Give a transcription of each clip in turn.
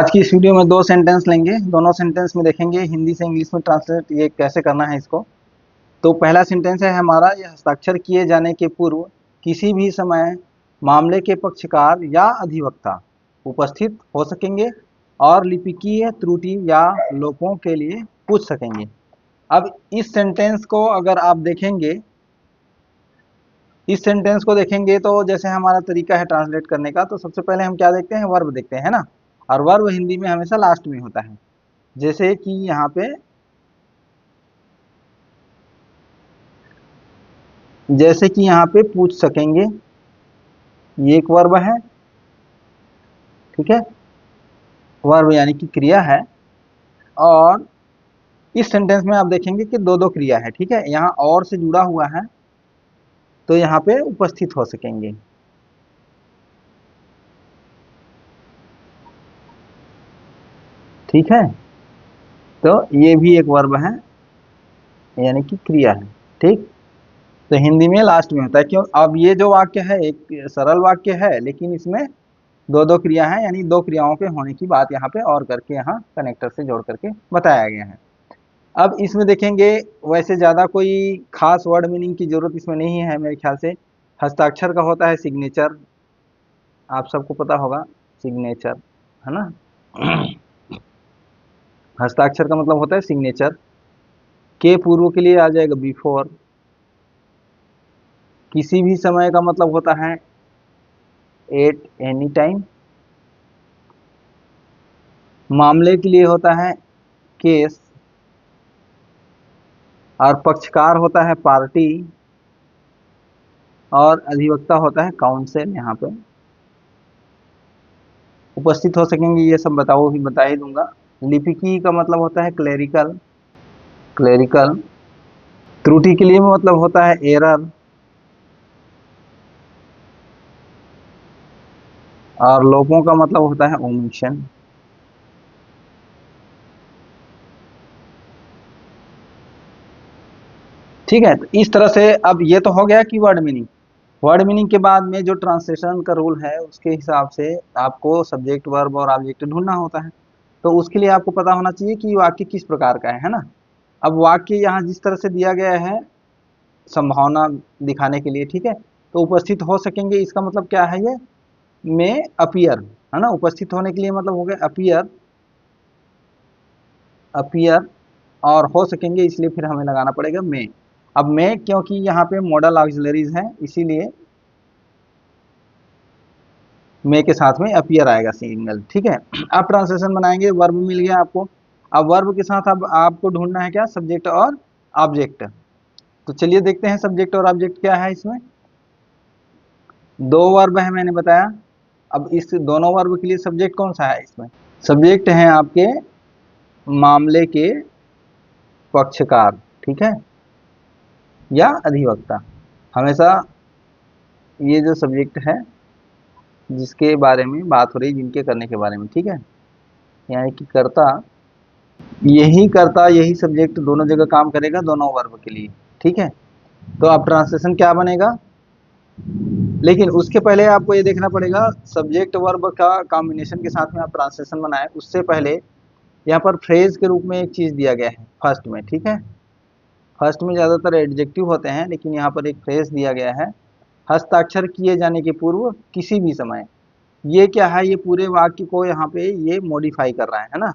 आज की इस वीडियो में दो सेंटेंस लेंगे। दोनों सेंटेंस में देखेंगे हिंदी से इंग्लिश में ट्रांसलेट ये कैसे करना है इसको। तो पहला सेंटेंस है हमारा, यह हस्ताक्षर किए जाने के पूर्व किसी भी समय मामले के पक्षकार या अधिवक्ता उपस्थित हो सकेंगे और लिपिकीय त्रुटि या लोपों के लिए पूछ सकेंगे। अब इस सेंटेंस को अगर आप देखेंगे, इस सेंटेंस को देखेंगे तो जैसे हमारा तरीका है ट्रांसलेट करने का, तो सबसे पहले हम क्या देखते हैं, वर्ब देखते हैं ना। और वर्ब हिंदी में हमेशा लास्ट में होता है। जैसे कि यहाँ पे पूछ सकेंगे, ये एक वर्ब है, ठीक है। वर्ब यानी कि क्रिया है। और इस सेंटेंस में आप देखेंगे कि दो दो क्रिया है, ठीक है। यहाँ और से जुड़ा हुआ है तो यहाँ पे उपस्थित हो सकेंगे, ठीक है। तो ये भी एक वर्ब है यानी कि क्रिया है, ठीक। तो हिंदी में लास्ट में होता है। क्यों? अब ये जो वाक्य है एक सरल वाक्य है, लेकिन इसमें दो दो क्रिया है, यानी दो क्रियाओं के होने की बात यहाँ पे और करके यहाँ कनेक्टर से जोड़ करके बताया गया है। अब इसमें देखेंगे, वैसे ज्यादा कोई खास वर्ड मीनिंग की जरूरत इसमें नहीं है मेरे ख्याल से। हस्ताक्षर का होता है सिग्नेचर, आप सबको पता होगा सिग्नेचर, है ना। हस्ताक्षर का मतलब होता है सिग्नेचर। के पूर्व के लिए आ जाएगा बिफोर। किसी भी समय का मतलब होता है एट एनी टाइम। मामले के लिए होता है केस। और पक्षकार होता है पार्टी। और अधिवक्ता होता है काउंसिल। यहाँ पे उपस्थित हो सकेंगे, ये सब बता ही दूंगा। लिपिकी का मतलब होता है क्लेरिकल। क्लेरिकल। त्रुटि के लिए मतलब होता है एरर। और लोपों का मतलब होता है ओमिशन। ठीक है। तो इस तरह से अब ये तो हो गया कि वर्ड मीनिंग। वर्ड मीनिंग के बाद में जो ट्रांसलेशन का रूल है उसके हिसाब से आपको सब्जेक्ट वर्ब और ऑब्जेक्ट ढूंढना होता है। तो उसके लिए आपको पता होना चाहिए कि वाक्य किस प्रकार का है ना। अब वाक्य यहाँ जिस तरह से दिया गया है संभावना दिखाने के लिए, ठीक है। तो उपस्थित हो सकेंगे, इसका मतलब क्या है, ये में अपीयर, है ना। उपस्थित होने के लिए मतलब हो गया अपीयर, अपीयर। और हो सकेंगे इसलिए फिर हमें लगाना पड़ेगा में। अब में क्योंकि यहाँ पे मॉडल ऑक्सिलरीज है, इसीलिए में के साथ में अपीयर आएगा सिंगल, ठीक है। अब ट्रांसलेशन बनाएंगे, वर्ब मिल गया आपको। अब वर्ब के साथ अब आपको ढूंढना है क्या, सब्जेक्ट और ऑब्जेक्ट। तो चलिए देखते हैं सब्जेक्ट और ऑब्जेक्ट क्या है इसमें। दो वर्ब है मैंने बताया। अब इस दोनों वर्ब के लिए सब्जेक्ट कौन सा है इसमें, सब्जेक्ट है आपके मामले के पक्षकार, ठीक है, या अधिवक्ता। हमेशा ये जो सब्जेक्ट है जिसके बारे में बात हो रही, जिनके करने के बारे में, ठीक है, यानी कि कर्ता, यही सब्जेक्ट दोनों जगह काम करेगा, दोनों वर्ब के लिए, ठीक है। तो अब ट्रांसलेशन क्या बनेगा, लेकिन उसके पहले आपको ये देखना पड़ेगा सब्जेक्ट वर्ब का कॉम्बिनेशन के साथ में आप ट्रांसलेशन बनाए उससे पहले यहाँ पर फ्रेज के रूप में एक चीज दिया गया है फर्स्ट में, ठीक है। फर्स्ट में ज्यादातर एडजेक्टिव होते हैं, लेकिन यहाँ पर एक फ्रेज दिया गया है, हस्ताक्षर किए जाने के पूर्व किसी भी समय। ये क्या है, ये पूरे वाक्य को यहाँ पे ये मॉडिफाई कर रहा है ना,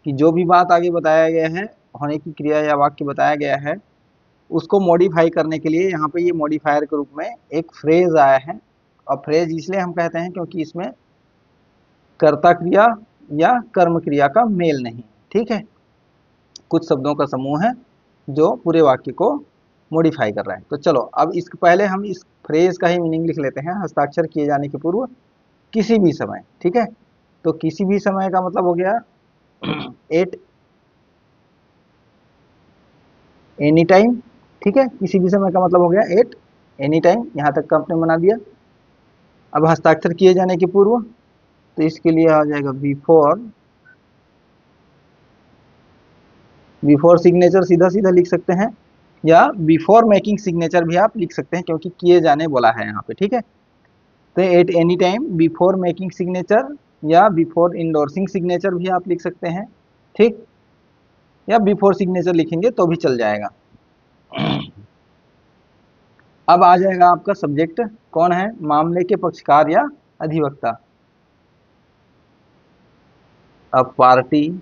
कि जो भी बात आगे बताया गया है, होने की क्रिया या वाक्य बताया गया है, उसको मॉडिफाई करने के लिए यहाँ पे ये मॉडिफायर के रूप में एक फ्रेज आया है। और फ्रेज इसलिए हम कहते हैं क्योंकि इसमें कर्ता क्रिया या कर्म क्रिया का मेल नहीं, ठीक है। कुछ शब्दों का समूह है जो पूरे वाक्य को मॉडिफाई कर रहा है। तो चलो अब इसके पहले हम इस फ्रेज का ही मीनिंग लिख लेते हैं, हस्ताक्षर किए जाने के पूर्व किसी भी समय, ठीक है। तो किसी भी समय का मतलब हो गया एट एनी टाइम, ठीक है। किसी भी समय का मतलब हो गया एट एनी टाइम, यहां तक का आपने बना दिया। अब हस्ताक्षर किए जाने के पूर्व, तो इसके लिए आ जाएगा बिफोर। बिफोर सिग्नेचर सीधा सीधा लिख सकते हैं, या बिफोर मेकिंग सिग्नेचर भी आप लिख सकते हैं, क्योंकि किए जाने बोला है यहाँ पे, ठीक है। तो at any time before making signature या बिफोर इंडोर्सिंग सिग्नेचर भी आप लिख सकते हैं, ठीक, या बिफोर सिग्नेचर लिखेंगे तो भी चल जाएगा। अब आ जाएगा आपका सब्जेक्ट कौन है, मामले के पक्षकार या अधिवक्ता। अब पार्टी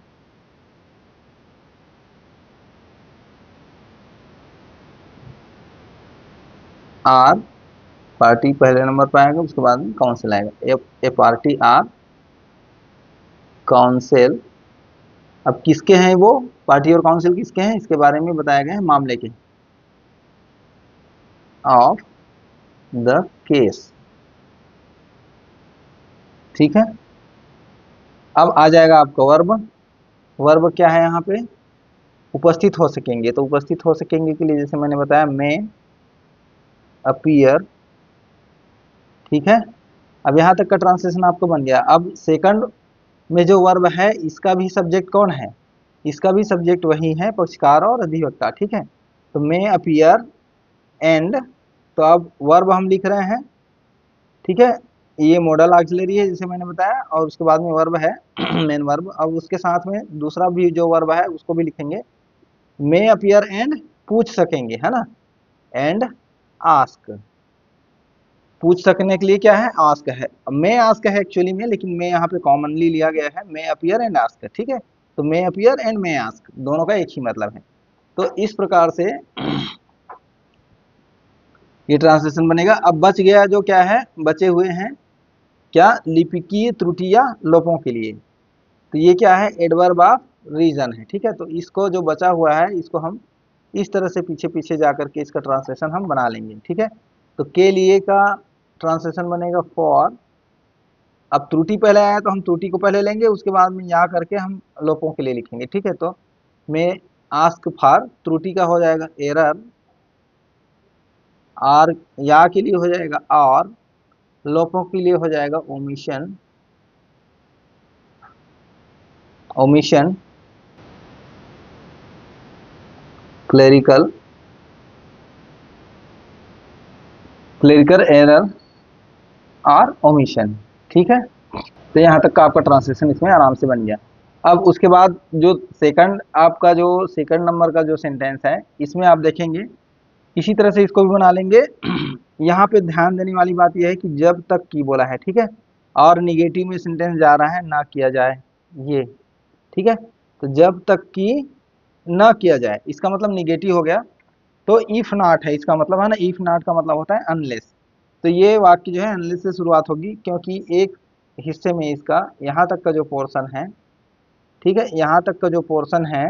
आर, पार्टी पहले नंबर पर आएगा, उसके बाद में काउंसिल आएगा। ए पार्टी आर काउंसिल। अब किसके हैं वो, पार्टी और काउंसिल किसके हैं, इसके बारे में बताया गया है, मामले के, ऑफ द केस, ठीक है। अब आ जाएगा आपका वर्ब। वर्ब क्या है यहाँ पे, उपस्थित हो सकेंगे। तो उपस्थित हो सकेंगे के लिए जैसे मैंने बताया, मे अपीयर, ठीक है। अब यहाँ तक का ट्रांसलेशन आपको बन गया। अब सेकंड में जो वर्ब है इसका भी सब्जेक्ट कौन है, इसका भी सब्जेक्ट वही है, पक्षकार और अधिवक्ता, ठीक है। तो मे अपीयर एंड, तो अब वर्ब हम लिख रहे हैं, ठीक है। ये मॉडल ऑक्सिलरी है जैसे मैंने बताया, और उसके बाद में वर्ब है मेन वर्ब। अब उसके साथ में दूसरा भी जो वर्ब है उसको भी लिखेंगे, मे अपीयर एंड, पूछ सकेंगे, है ना, एंड आस्क, पूछ सकने के लिए क्या है, आस्क है। मे आस्क है एक्चुअली में, लेकिन मे यहाँ पे कॉमनली लिया गया है, मे अपीयर एंड आस्क, ठीक है। तो मे अपीयर एंड मे आस्क दोनों का एक ही मतलब है। तो इस प्रकार से ये ट्रांसलेशन बनेगा। अब बच गया जो क्या है, बचे हुए हैं क्या, लिपिकीय त्रुटियां लोपों के लिए। तो ये क्या है, एडवर्ब ऑफ रीजन है, ठीक है। तो इसको जो बचा हुआ है इसको हम इस तरह से पीछे पीछे जाकर के इसका ट्रांसलेशन हम बना लेंगे, ठीक है। तो के लिए का ट्रांसलेशन बनेगा फॉर। अब त्रुटि पहले आया तो हम त्रुटि को पहले लेंगे, उसके बाद में यहाँ करके हम लोपों के लिए लिखेंगे, ठीक है। तो मैं आस्क फॉर, त्रुटि का हो जाएगा एरर, आर या के लिए हो जाएगा, और लोपों के लिए हो जाएगा omission, omission, clerical, clerical error और ओमिशन, ठीक है। तो यहाँ तक का आपका ट्रांसलेशन इसमें आराम से बन गया। अब उसके बाद जो सेकंड आपका जो सेकंड नंबर का जो सेंटेंस है, इसमें आप देखेंगे इसी तरह से इसको भी बना लेंगे। यहाँ पे ध्यान देने वाली बात यह है कि जब तक की बोला है, ठीक है, और निगेटिव में सेंटेंस जा रहा है, ना किया जाए, ये, ठीक है। तो जब तक कि ना किया जाए, इसका मतलब निगेटिव हो गया। तो इफ नॉट है इसका मतलब, है ना, इफ नॉट का मतलब होता है अनलेस। तो ये वाक्य जो है अनलेस से शुरुआत होगी, क्योंकि एक हिस्से में इसका यहाँ तक का जो पोर्शन है, ठीक है, यहाँ तक का जो पोर्शन है,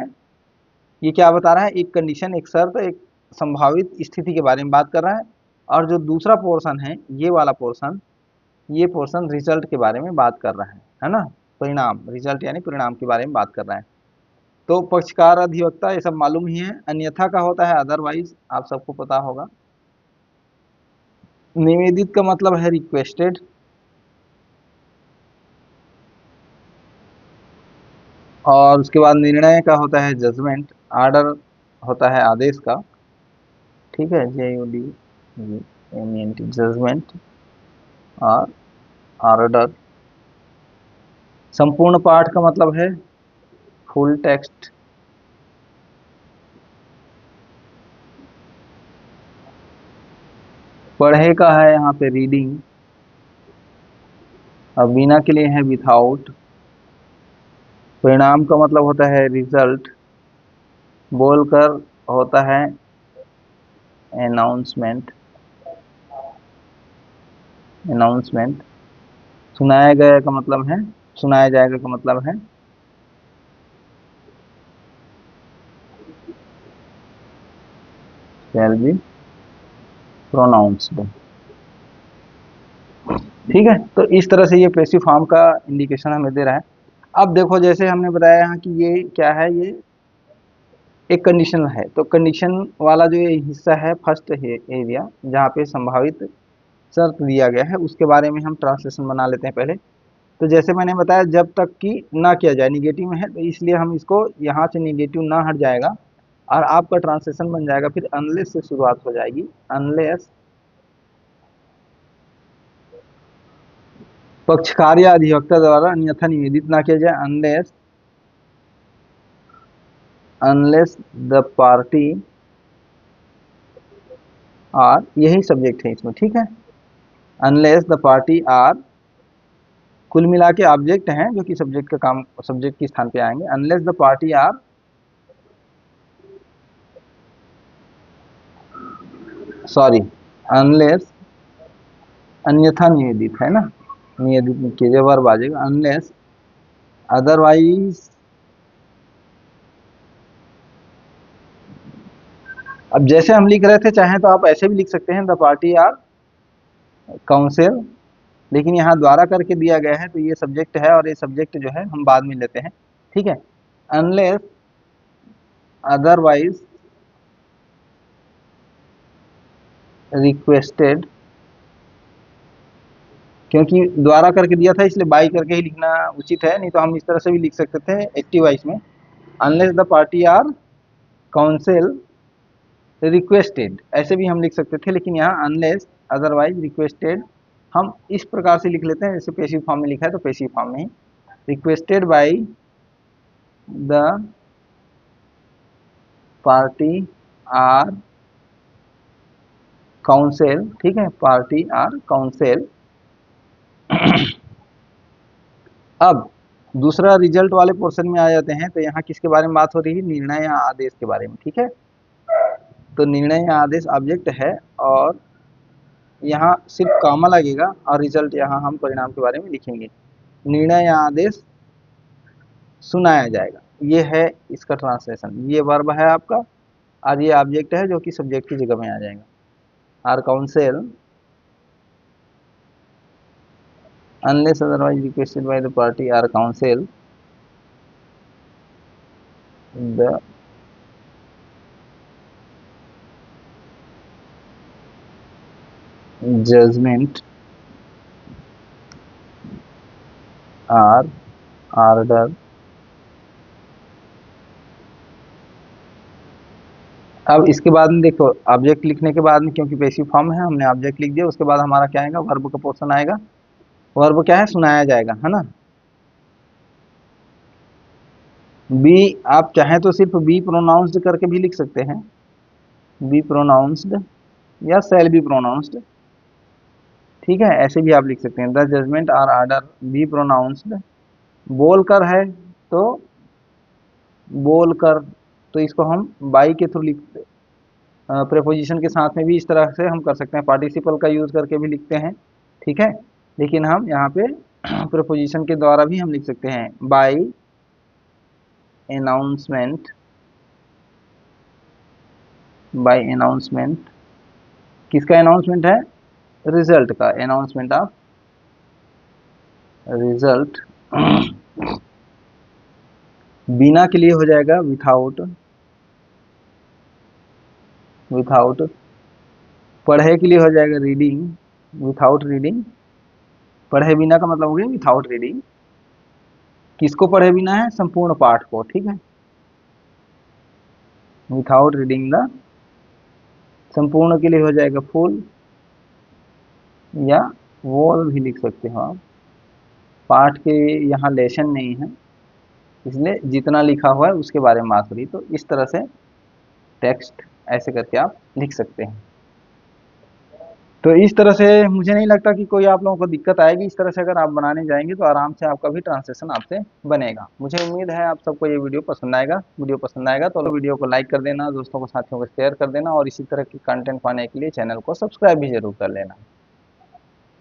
ये क्या बता रहा है, एक कंडीशन, एक शर्त, एक संभावित स्थिति के बारे में बात कर रहा है। और जो दूसरा पोर्शन है, ये वाला पोर्शन, ये पोर्शन रिजल्ट के बारे में बात कर रहा है ना, परिणाम, रिजल्ट यानी परिणाम के बारे में बात कर रहा है। तो पक्षकार अधिवक्ता ये सब मालूम ही है, अन्यथा का होता है अदरवाइज, आप सबको पता होगा। निवेदित का मतलब है रिक्वेस्टेड, और उसके बाद निर्णय का होता है जजमेंट, आर्डर होता है आदेश का, ठीक है, JUD जजमेंट और ऑर्डर। संपूर्ण पाठ का मतलब है फुल टेक्स्ट। पढ़े का है यहाँ पे रीडिंग। अब बिना के लिए है विथआउट। परिणाम का मतलब होता है रिजल्ट। बोलकर होता है अनाउंसमेंट, अनाउंसमेंट। सुनाया गया का मतलब है, सुनाया जाएगा का मतलब है शैल बी प्रोनाउंस्ड, ठीक है। तो इस तरह से ये पैसिव फॉर्म का इंडिकेशन हमें दे रहा है। अब देखो जैसे हमने बताया यहाँ कि ये क्या है, ये एक कंडीशन है। तो कंडीशन वाला जो ये हिस्सा है, फर्स्ट है एरिया जहाँ पे संभावित शर्त दिया गया है, उसके बारे में हम ट्रांसलेशन बना लेते हैं पहले। तो जैसे मैंने बताया जब तक कि ना किया जाए, निगेटिव में है तो इसलिए हम इसको यहाँ से निगेटिव ना हट जाएगा, और आपका ट्रांसलेशन बन जाएगा फिर अनलेस से शुरुआत हो जाएगी, अनलेस पक्षकार या अधिवक्ता द्वारा अन्यथा निवेदित ना किया जाए, अनलेस द पार्टी आर, यही सब्जेक्ट है इसमें, ठीक है। अनलेस द पार्टी आर कुल मिला के ऑब्जेक्ट हैं जो कि सब्जेक्ट का काम, सब्जेक्ट के स्थान पे आएंगे। Unless the party or, sorry, unless, अन्यथा निवेदित है ना, निवेदित कीजिए वर्ब आ जाएगा। अनलेस अदरवाइज, अब जैसे हम लिख रहे थे, चाहे तो आप ऐसे भी लिख सकते हैं, द पार्टी आर काउंसिल, लेकिन यहाँ द्वारा करके दिया गया है तो ये सब्जेक्ट है और ये सब्जेक्ट जो है हम बाद में लेते हैं, ठीक है। अनलेस अदरवाइज रिक्वेस्टेड, क्योंकि द्वारा करके दिया था इसलिए बाई करके ही लिखना उचित है, नहीं तो हम इस तरह से भी लिख सकते थे एक्टिव वॉइस में, unless the party or counsel requested, ऐसे भी हम लिख सकते थे, लेकिन यहाँ अनलेस अदरवाइज रिक्वेस्टेड हम इस प्रकार से लिख लेते हैं, जैसे पेसिव फॉर्म में लिखा है तो पेसिव फॉर्म में ही, requested by the party or counsel, ठीक है, पार्टी आर काउंसिल। अब दूसरा रिजल्ट वाले पोर्शन में आ जाते हैं, तो यहाँ किसके बारे में बात हो रही है, निर्णय या आदेश के बारे में, ठीक है। तो निर्णय या आदेश ऑब्जेक्ट है और यहाँ सिर्फ कॉमा लगेगा और रिजल्ट यहाँ हम परिणाम के बारे में लिखेंगे। निर्णय या आदेश सुनाया जाएगा, ये है इसका ट्रांसलेशन, ये वर्ब है आपका और ये ऑब्जेक्ट है जो कि सब्जेक्ट की जगह में आ जाएगा। Or counsel unless otherwise requested by the party or council, the judgment or order अब इसके बाद में देखो, ऑब्जेक्ट लिखने के बाद में, क्योंकि पैसिव फॉर्म है, हमने ऑब्जेक्ट लिख दिया, उसके बाद हमारा क्या आएगा, वर्ब का पोर्शन आएगा। वर्ब क्या है, सुनाया जाएगा, है ना। बी, आप चाहें तो सिर्फ बी प्रोनाउंस्ड करके भी लिख सकते हैं, बी प्रोनाउंस्ड या शैल बी प्रोनाउंस्ड, ठीक है, ऐसे भी आप लिख सकते हैं। द जजमेंट और ऑर्डर बी प्रोनाउंस्ड, बोलकर है तो बोलकर, तो इसको हम बाई के थ्रू लिखते, प्रेपोजिशन के साथ में भी इस तरह से हम कर सकते हैं, पार्टिसिपल का यूज करके भी लिखते हैं, ठीक है। लेकिन हम यहाँ पे प्रेपोजिशन के द्वारा भी हम लिख सकते हैं, बाई अनाउंसमेंट, बाई अनाउंसमेंट, किसका अनाउंसमेंट है, रिजल्ट का, अनाउंसमेंट ऑफ रिजल्ट। बिना के लिए हो जाएगा विथाउट, विथाउट, पढ़े के लिए हो जाएगा रीडिंग, विथाउट रीडिंग, पढ़े बिना का मतलब हो गया विथाउट रीडिंग, किसको पढ़े बिना है, संपूर्ण पाठ को, ठीक है, विथाउट रीडिंग द, संपूर्ण के लिए हो जाएगा फुल या वॉल भी लिख सकते हो आप, पाठ के यहाँ लेसन नहीं है इसलिए जितना लिखा हुआ है उसके बारे में बात हो रही, तो इस तरह से टेक्स्ट ऐसे करके आप लिख सकते हैं। तो इस तरह से मुझे नहीं लगता कि कोई आप लोगों को दिक्कत आएगी, इस तरह से अगर आप बनाने जाएंगे तो आराम से आपका भी ट्रांसलेशन आपसे बनेगा। मुझे उम्मीद है आप सबको ये वीडियो पसंद आएगा। वीडियो पसंद आएगा तो वीडियो को लाइक कर देना, दोस्तों को, साथियों को शेयर कर देना और इसी तरह की कंटेंट पाने के लिए चैनल को सब्सक्राइब भी जरूर कर लेना।